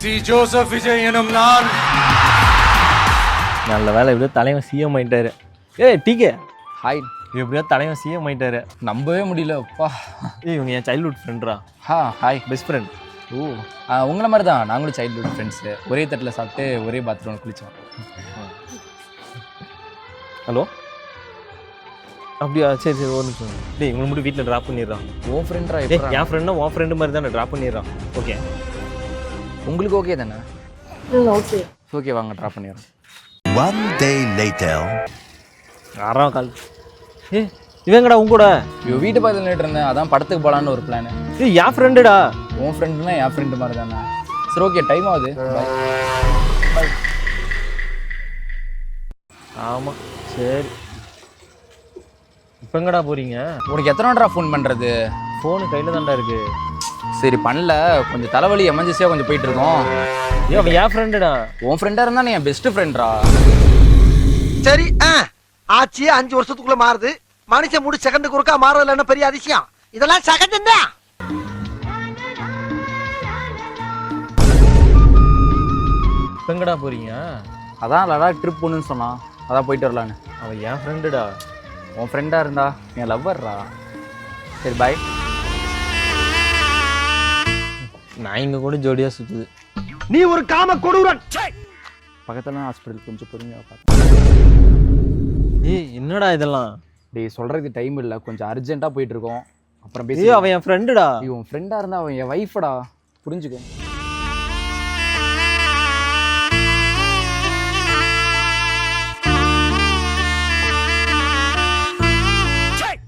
D Joseph Vijay எனும் நான். நல்ல வேலை எப்படியோ தலைவன் சிஎம் ஆயிட்டாரு. DK hi. எப்படியோ தலைவன் சிஎம் ஆயிட்டாரு. நம்பவே முடியல அப்பா. இவங்க என் சைல்ட்ஹுட் ஃப்ரெண்ட்ரா. ஹாய். Best friend. ஓ உங்களை மாதிரி தான் நாங்களும் சைல்ட்ஹுட் ஃப்ரெண்ட்ஸு. ஒரே தட்டில் சாப்பிட்டு ஒரே பாத்ரூமில் குளித்தோம். ஹலோ அப்படியா? சரி சரி ஒரு நிமிஷம். டேய் இவங்களை மட்டும் வீட்டில் ட்ராப் பண்ணிடுறான். ஓ ஃப்ரெண்ட்ரா? என் ஃப்ரெண்டுனா உன் ஃப்ரெண்டு மாதிரி தான் ட்ராப் பண்ணிடுறான். ஓகே உங்களுக்கு ஓகே தானே? ஓகே ஓகே வாங்க ட்ராப் பண்ணிடுறோம். One day later. ஆறாம் கால். இவங்கடா உங்க கூட? ஐயோ வீட்டு பக்கத்தில் நின்றுட்டு இருந்தேன், அதான் படத்துக்கு போகலான்னு ஒரு பிளான். என் ஃப்ரெண்டுடா. உன் ஃப்ரெண்டுனா என் ஃப்ரெண்டு மாதிரி தானே. சரி ஓகே டைம் ஆகுது. பாய். ஆமாம் சரி. இப்போ எங்கடா போகிறீங்க? உனக்கு எத்தனை வாட்டரா ஃபோன் பண்ணுறது? ஃபோனு கையில் தான்டா இருக்கு. சரி பண்ணல, கொஞ்சம் தலைவலி எமர்ஜென்சியாக கொஞ்சம் போயிட்டு இருக்கோம். அவன் என் ஃப்ரெண்டுடா. உன் ஃப்ரெண்டாக இருந்தா நீ என் பெஸ்ட் ஃப்ரெண்ட்ரா. சரி ஆச்சு 5 வருஷத்துக்குள்ள மாறுது. மனுஷன் முடி செகண்டுக்கு ஒருக்கா மாறதுல என்ன பெரிய அதிசயம்? இதெல்லாம் செகண்ட் தான். இப்போ எங்கடா போகிறீங்க? அதான் லடாக் ட்ரிப் போகணுன்னு சொன்னான், அதான் போயிட்டு வரலான்னு. அவன் என் ஃப்ரெண்டுடா. உன் ஃப்ரெண்டாக இருந்தா என் லவ்வர்ரா. சரி பாய். நான் இங்கே கூட ஜோடியாக சுற்றுது. நீ ஒரு காம கொடூரன். பக்கத்தில் ஹாஸ்பிட்டல் கொஞ்சம் பொறுமையாக பார்த்தேன். என்னடா இதெல்லாம்? டேய் சொல்கிறதுக்கு டைம் இல்லை, கொஞ்சம் அர்ஜென்ட்டாக போயிட்டு இருக்கோம். அப்புறம் பேசி. அவன் என் ஃப்ரெண்டுடா. உன் ஃப்ரெண்டாக இருந்தால் அவன் என் ஒய்ஃபடா, புரிஞ்சுக்கோ.